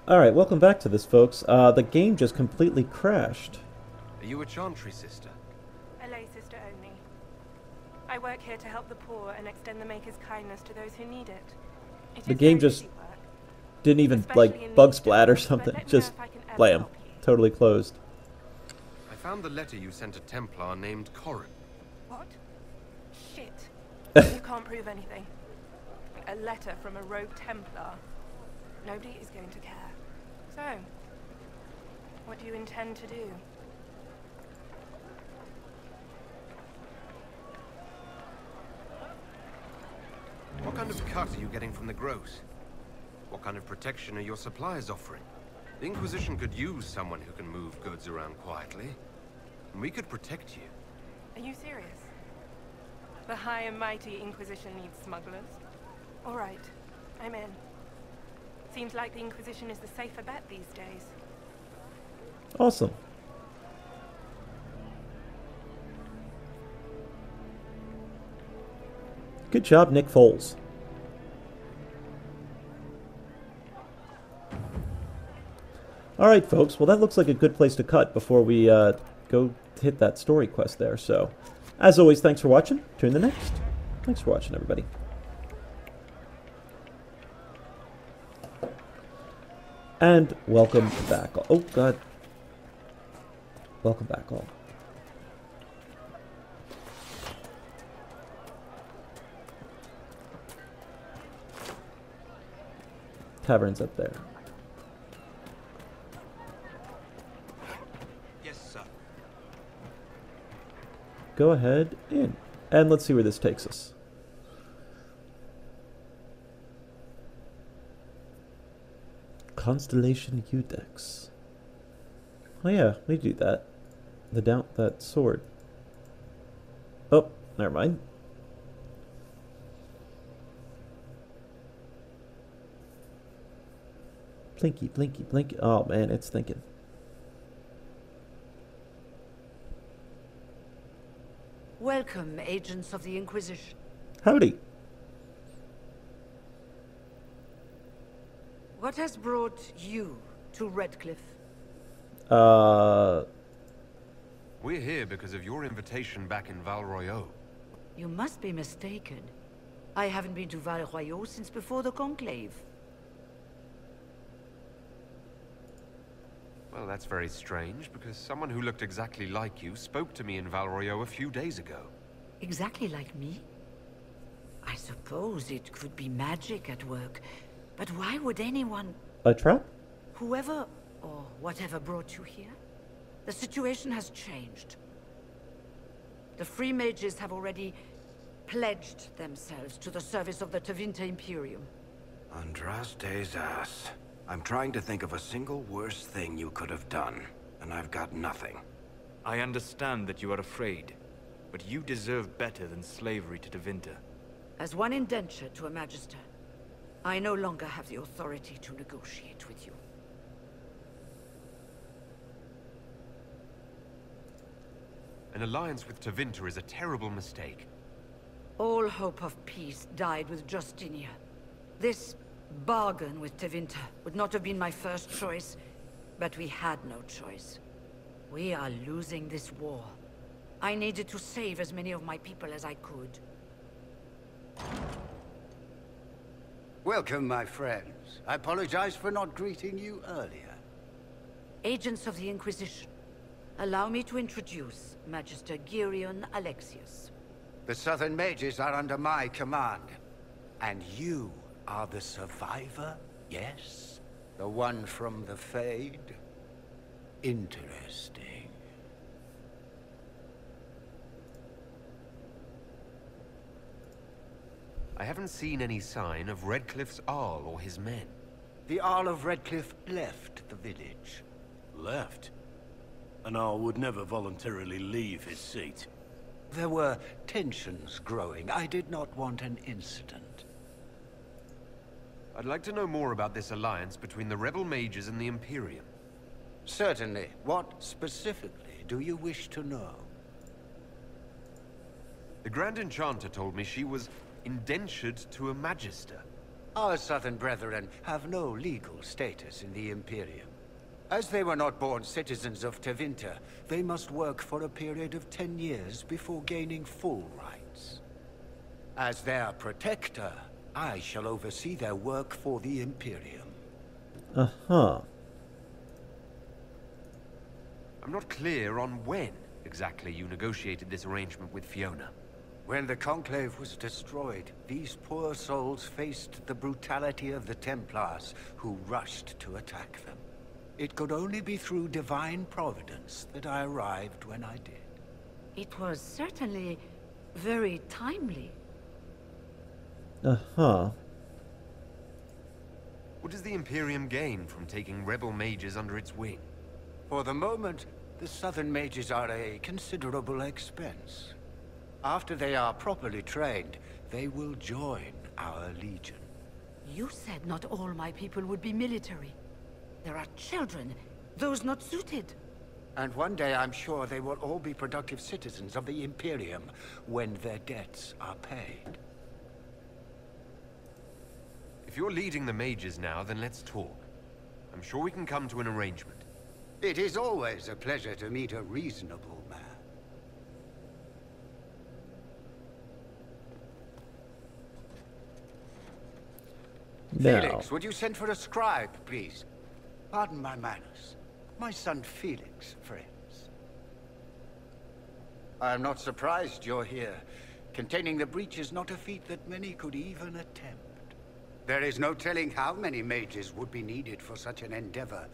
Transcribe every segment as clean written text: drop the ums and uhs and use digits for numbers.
Alright, welcome back to this, folks. The game just completely crashed. Are you a Chantry sister? A lay sister only. I work here to help the poor and extend the Maker's kindness to those who need it. It The is game very just busy work, didn't even, especially in bug these splat or times, but something. let me know Just if I can ever blam. help you. Totally closed. I found the letter you sent a Templar named Corin. What? Shit. You can't prove anything. A letter from a rogue Templar. Nobody is going to care. So, what do you intend to do? What kind of cut are you getting from the gross? What kind of protection are your suppliers offering? The Inquisition could use someone who can move goods around quietly. And we could protect you. Are you serious? The high and mighty Inquisition needs smugglers? All right, I'm in. Seems like the Inquisition is the safer bet these days. Awesome. Good job, Nick Foles. Alright, folks. Well, that looks like a good place to cut before we go hit that story quest there. So, as always, thanks for watching. Tune in the next. Thanks for watching, everybody. And welcome back. Oh, God. Welcome back, all. Tavern's up there. Yes, sir. Go ahead in. And let's see where this takes us. Constellation Udex. Oh yeah, we do that. That sword. Oh, never mind. Blinky, blinky, blinky. Oh man, it's thinking. Welcome, agents of the Inquisition. Howdy. What has brought you to Redcliffe? We're here because of your invitation back in Val Royeaux. You must be mistaken. I haven't been to Val Royeaux since before the Conclave. Well, that's very strange, because someone who looked exactly like you spoke to me in Val Royeaux a few days ago. Exactly like me? I suppose it could be magic at work, but why would anyone... A trap? Whoever or whatever brought you here? The situation has changed. The Free Mages have already pledged themselves to the service of the Tevinter Imperium. Andraste's ass. I'm trying to think of a single worse thing you could have done, and I've got nothing. I understand that you are afraid, but you deserve better than slavery to Tevinter. As one indentured to a Magister, I no longer have the authority to negotiate with you. An alliance with Tevinter is a terrible mistake. All hope of peace died with Justinia. This bargain with Tevinter would not have been my first choice, but we had no choice. We are losing this war. I needed to save as many of my people as I could. Welcome, my friends. I apologize for not greeting you earlier. Agents of the Inquisition, allow me to introduce Magister Girion Alexius. The Southern Mages are under my command. And you are the survivor, yes? The one from the Fade? Interesting. I haven't seen any sign of Redcliffe's Arl or his men. The Arl of Redcliffe left the village. Left? An Arl would never voluntarily leave his seat. There were tensions growing. I did not want an incident. I'd like to know more about this alliance between the rebel mages and the Imperium. Certainly. What specifically do you wish to know? The Grand Enchanter told me she was indentured to a Magister. Our southern brethren have no legal status in the Imperium. As they were not born citizens of Tevinter, they must work for a period of 10 years before gaining full rights. As their protector, I shall oversee their work for the Imperium. Uh-huh. I'm not clear on when exactly you negotiated this arrangement with Fiona. When the Conclave was destroyed, these poor souls faced the brutality of the Templars, who rushed to attack them. It could only be through divine providence that I arrived when I did. It was certainly very timely. Uh-huh. What does the Imperium gain from taking rebel mages under its wing? For the moment, the Southern mages are a considerable expense. After they are properly trained, they will join our legion. You said not all my people would be military. There are children, those not suited. And one day I'm sure they will all be productive citizens of the Imperium when their debts are paid. If you're leading the mages now, then let's talk. I'm sure we can come to an arrangement. It is always a pleasure to meet a reasonable man. Now. Felix, would you send for a scribe, please? Pardon my manners. My son Felix, friends. I'm not surprised you're here. Containing the breach is not a feat that many could even attempt. There is no telling how many mages would be needed for such an endeavor.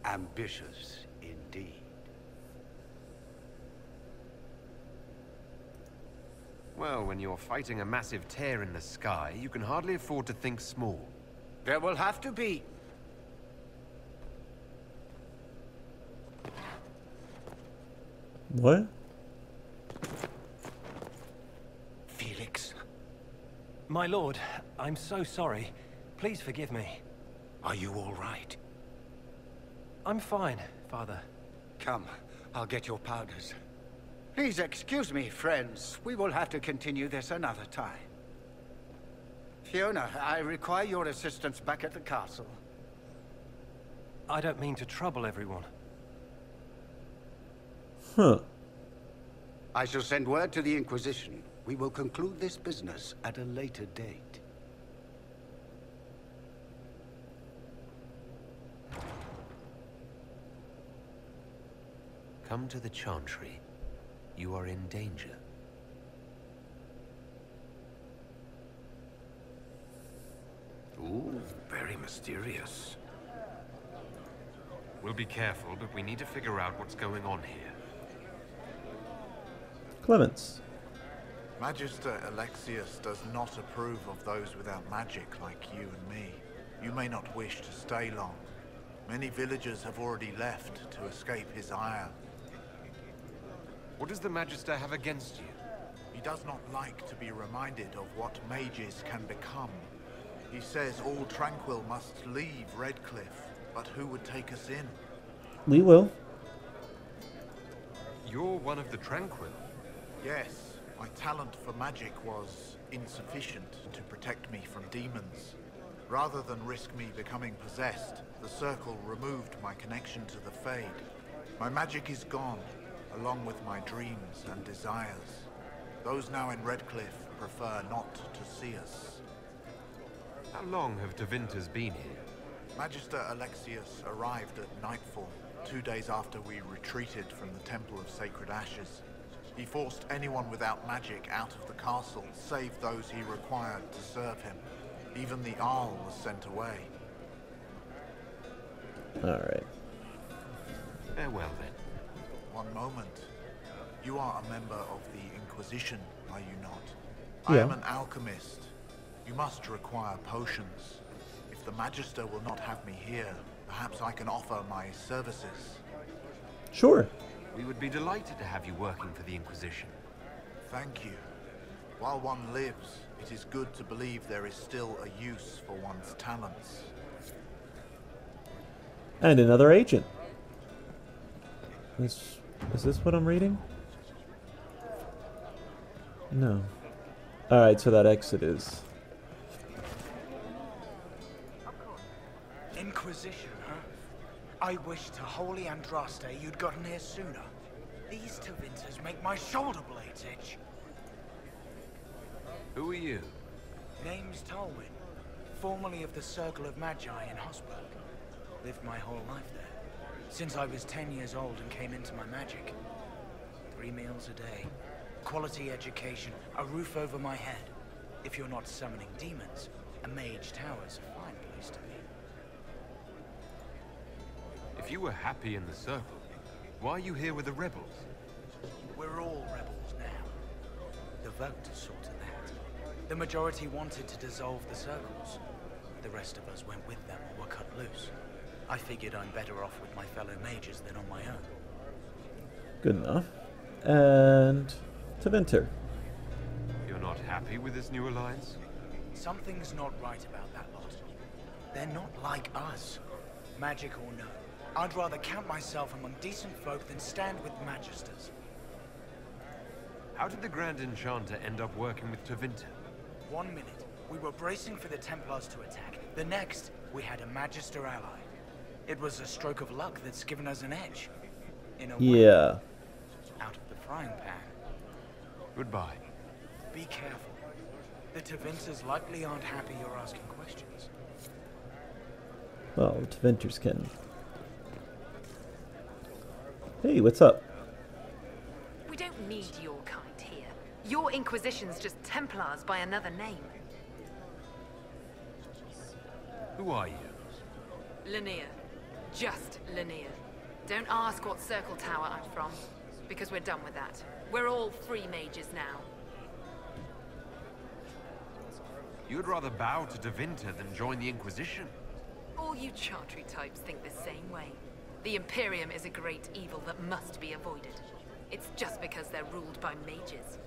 Ambitious, indeed. Well, when you're fighting a massive tear in the sky, you can hardly afford to think small. There will have to be... What? Felix? My lord, I'm so sorry. Please forgive me. Are you all right? I'm fine, Father. Come, I'll get your powders. Please excuse me, friends. We will have to continue this another time. Fiona, I require your assistance back at the castle. I don't mean to trouble everyone. Huh. I shall send word to the Inquisition. We will conclude this business at a later date. Come to the Chantry. You are in danger. Ooh, very mysterious. We'll be careful, but we need to figure out what's going on here. Clements. Magister Alexius does not approve of those without magic like you and me. You may not wish to stay long. Many villagers have already left to escape his ire. What does the Magister have against you? He does not like to be reminded of what mages can become. He says all Tranquil must leave Redcliffe, but who would take us in? We will. You're one of the Tranquil. Yes, my talent for magic was insufficient to protect me from demons. Rather than risk me becoming possessed, the Circle removed my connection to the Fade. My magic is gone, along with my dreams and desires. Those now in Redcliffe prefer not to see us. How long have Tevinters been here? Magister Alexius arrived at nightfall, 2 days after we retreated from the Temple of Sacred Ashes. He forced anyone without magic out of the castle, save those he required to serve him. Even the Arl was sent away. Alright. Farewell, then. One moment. You are a member of the Inquisition, are you not? Yeah. I am an alchemist. You must require potions. If the Magister will not have me here, perhaps I can offer my services. Sure. We would be delighted to have you working for the Inquisition. Thank you. While one lives, it is good to believe there is still a use for one's talents. And another agent. Is this what I'm reading? No. Alright, so that exit is Inquisition, huh? I wish to holy Andraste you'd gotten here sooner. These Tevinters make my shoulder blades itch. Who are you? Name's Tolwyn, formerly of the Circle of Magi in Hosberg. Lived my whole life there, since I was 10 years old and came into my magic. 3 meals a day, quality education, a roof over my head. If you're not summoning demons, a mage tower's a fine place to be. If you were happy in the Circle, why are you here with the rebels? We're all rebels now. The vote saw to that. The majority wanted to dissolve the circles. The rest of us went with them or were cut loose. I figured I'm better off with my fellow mages than on my own. Good enough. And Tevinter. You're not happy with this new alliance? Something's not right about that lot. They're not like us. Magic or no, I'd rather count myself among decent folk than stand with magisters. How did the Grand Enchanter end up working with Tevinter? 1 minute, we were bracing for the Templars to attack. The next, we had a Magister ally. It was a stroke of luck that's given us an edge. In a way, out of the frying pan. Goodbye. Be careful. The Tevinters likely aren't happy you're asking questions. Well, Tevinters can. Hey, what's up? We don't need your kind here. Your Inquisition's just Templars by another name. Who are you? Linnea. Just Linnea. Don't ask what Circle Tower I'm from, because we're done with that. We're all free mages now. You'd rather bow to Tevinter than join the Inquisition? All you Chantry types think the same way. The Imperium is a great evil that must be avoided. It's just because they're ruled by mages.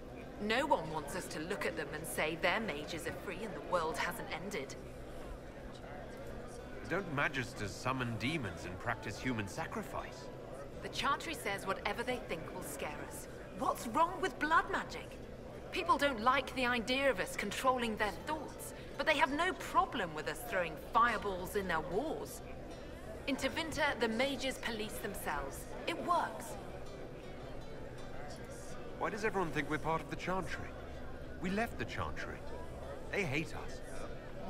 No one wants us to look at them and say their mages are free and the world hasn't ended. Don't magisters summon demons and practice human sacrifice? The Chantry says whatever they think will scare us. What's wrong with blood magic? People don't like the idea of us controlling their thoughts, but they have no problem with us throwing fireballs in their wars. In Tevinter, the mages police themselves. It works. Why does everyone think we're part of the Chantry? We left the Chantry. They hate us.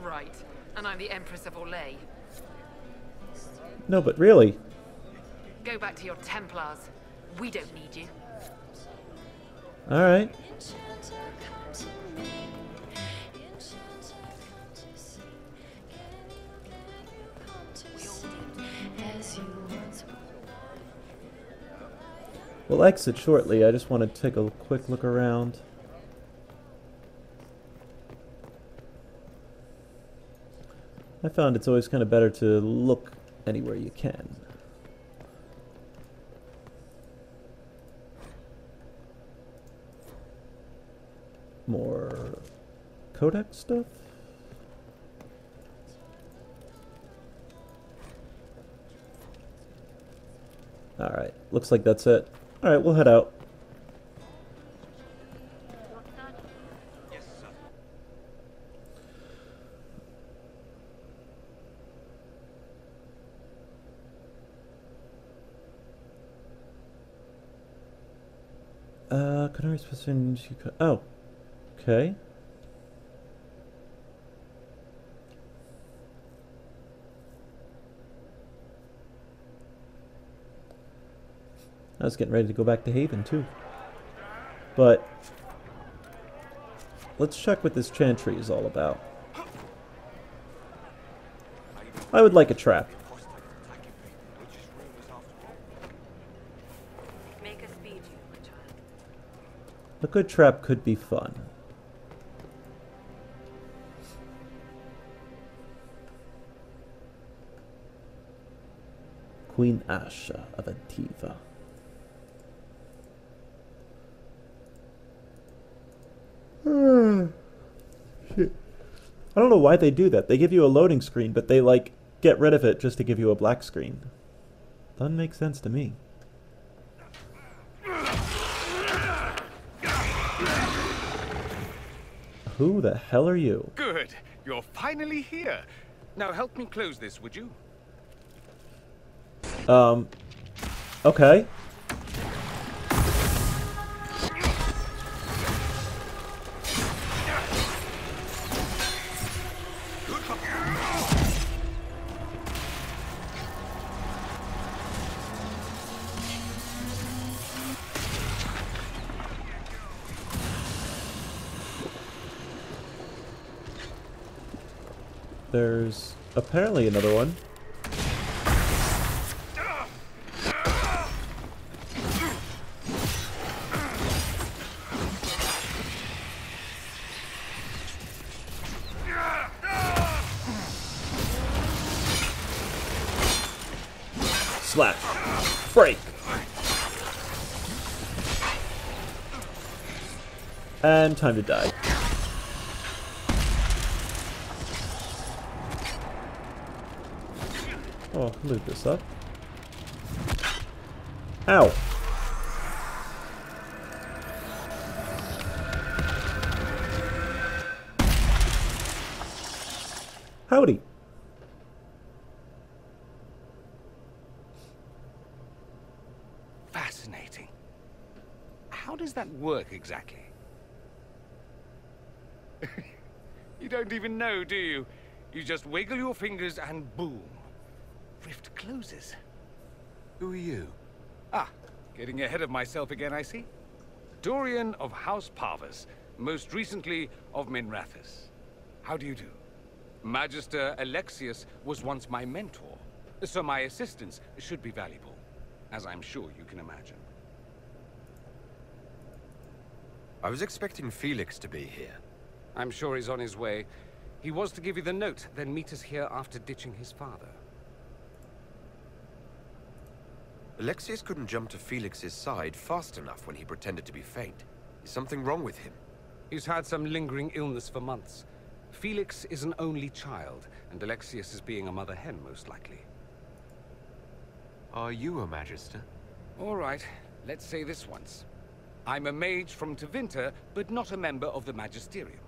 Right. And I'm the Empress of Orlais. No, but really. Go back to your Templars. We don't need you. Alright. We'll exit shortly. I just want to take a quick look around. I found it's always kind of better to look anywhere you can. More codex stuff? Alright, looks like that's it. Alright, we'll head out. Yes, sir. Canary specimens you could. Oh. Okay. I was getting ready to go back to Haven too. But let's check what this Chantry is all about. I would like a trap. Make us feed you, my child. A good trap could be fun. Queen Asha of Antiva. Shit. I don't know why they do that. They give you a loading screen, but they, like, get rid of it just to give you a black screen. Doesn't make sense to me. Who the hell are you? Good. You're finally here. Now help me close this, would you? Okay. There's apparently another one. Slash. Break. And time to die. Oh, loot this up. Ow. Howdy. Fascinating. How does that work exactly? You don't even know, do you? You just wiggle your fingers and boom. Rift closes. Who are you? Ah, getting ahead of myself again, I see. Dorian of House Parvus, most recently of Minrathous. How do you do? Magister Alexius was once my mentor, so my assistance should be valuable, as I'm sure you can imagine. I was expecting Felix to be here. I'm sure he's on his way. He was to give you the note, then meet us here after ditching his father. Alexius couldn't jump to Felix's side fast enough when he pretended to be faint. Is something wrong with him? He's had some lingering illness for months. Felix is an only child, and Alexius is being a mother hen, most likely. Are you a Magister? All right, let's say this once. I'm a mage from Tevinter, but not a member of the Magisterium.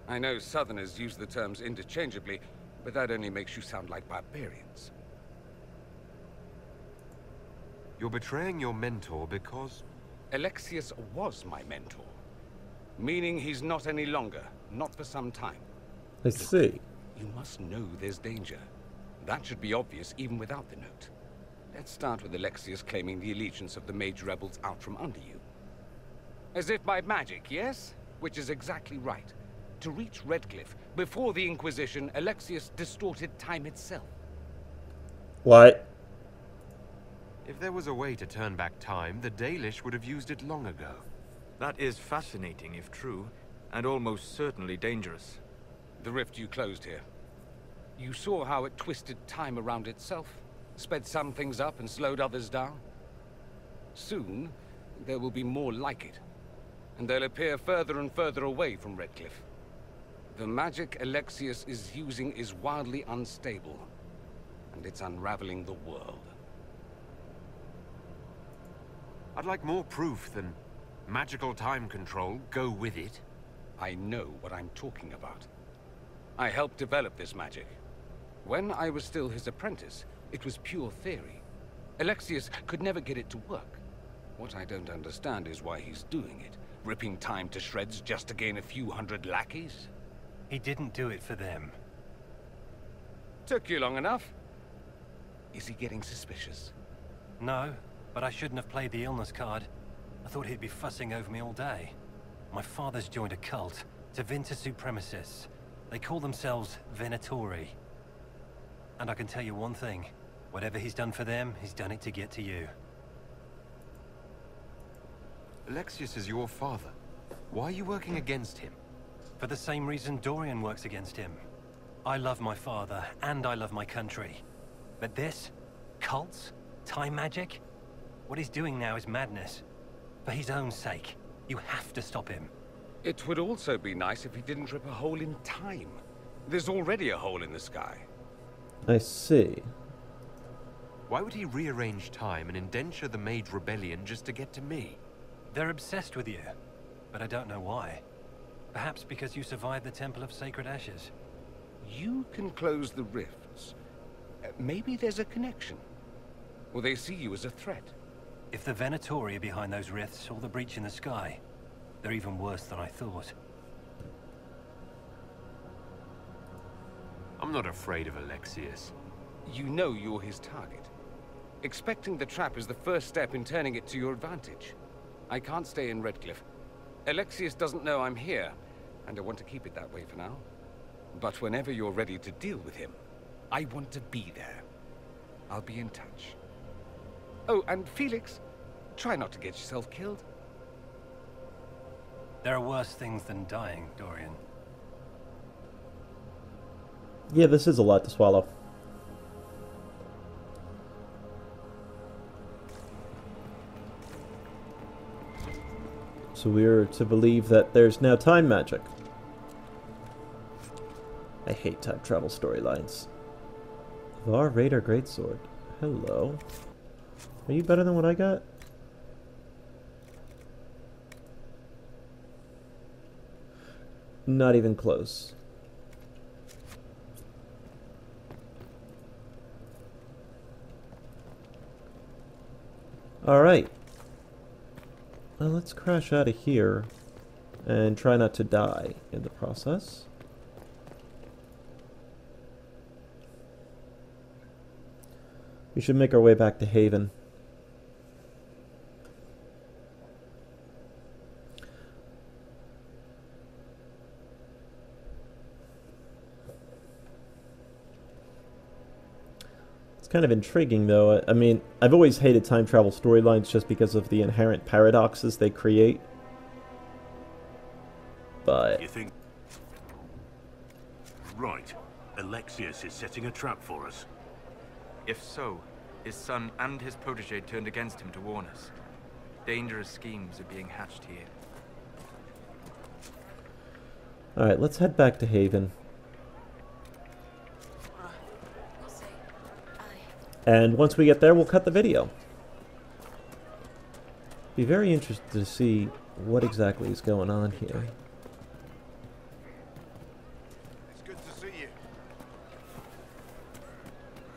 I know Southerners use the terms interchangeably, but that only makes you sound like barbarians. You're betraying your mentor because... Alexius was my mentor. Meaning he's not any longer, not for some time. I see. You must know there's danger. That should be obvious even without the note. Let's start with Alexius claiming the allegiance of the mage rebels out from under you. As if by magic, yes? Which is exactly right. To reach Redcliffe, before the Inquisition, Alexius distorted time itself. What? If there was a way to turn back time, the Dalish would have used it long ago. That is fascinating if true, and almost certainly dangerous. The rift you closed here. You saw how it twisted time around itself, sped some things up and slowed others down. Soon, there will be more like it, and they'll appear further and further away from Redcliffe. The magic Alexius is using is wildly unstable, and it's unraveling the world. I'd like more proof than magical time control. Go with it. I know what I'm talking about. I helped develop this magic. When I was still his apprentice, it was pure theory. Alexius could never get it to work. What I don't understand is why he's doing it, ripping time to shreds just to gain a few hundred lackeys. He didn't do it for them. Took you long enough. Is he getting suspicious? No, but I shouldn't have played the illness card. I thought he'd be fussing over me all day. My father's joined a cult, Tevinter Supremacists. They call themselves Venatori. And I can tell you one thing. Whatever he's done for them, he's done it to get to you. Alexius is your father. Why are you working against him? For the same reason Dorian works against him. I love my father, and I love my country. But this? Cults? Time magic? What he's doing now is madness. For his own sake, you have to stop him. It would also be nice if he didn't rip a hole in time. There's already a hole in the sky. I see. Why would he rearrange time and indenture the Mage Rebellion just to get to me? They're obsessed with you, but I don't know why. Perhaps because you survived the Temple of Sacred Ashes. You can close the rifts. Maybe there's a connection. or they see you as a threat. If the Venatori are behind those rifts or the breach in the sky, they're even worse than I thought. I'm not afraid of Alexius. You know you're his target. Expecting the trap is the first step in turning it to your advantage. I can't stay in Redcliffe. Alexius doesn't know I'm here, and I want to keep it that way for now. But whenever you're ready to deal with him, I want to be there. I'll be in touch. Oh, and Felix, try not to get yourself killed. There are worse things than dying, Dorian. Yeah, this is a lot to swallow. So we're to believe that there's now time magic. I hate time travel storylines. Var Raider Greatsword. Hello. Are you better than what I got? Not even close. Alright. Well, let's crash out of here and try not to die in the process. We should make our way back to Haven. It's kind of intriguing, though. I mean, I've always hated time travel storylines just because of the inherent paradoxes they create. But... You think... Right. Alexius is setting a trap for us. If so, his son and his protege turned against him to warn us. Dangerous schemes are being hatched here. Alright, let's head back to Haven. And once we get there, we'll cut the video. Be very interested to see what exactly is going on here. It's good to see you.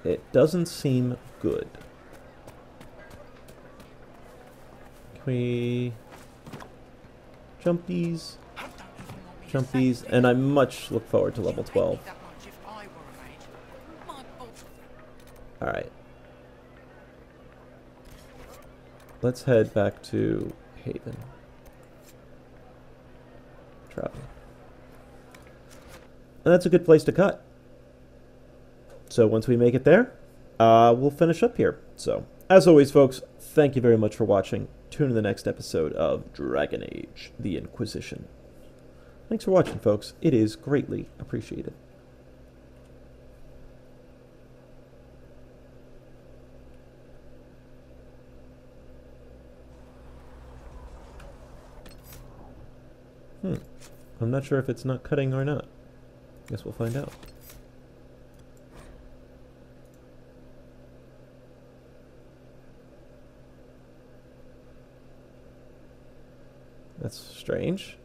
It doesn't seem good. Can we jump these? Jump these, and I much look forward to level 12. Alright. Let's head back to Haven. Travel. And that's a good place to cut. So once we make it there, we'll finish up here. So, as always, folks, thank you very much for watching. Tune in the next episode of Dragon Age: The Inquisition. Thanks for watching, folks. It is greatly appreciated. I'm not sure if it's not cutting or not. Guess we'll find out. That's strange.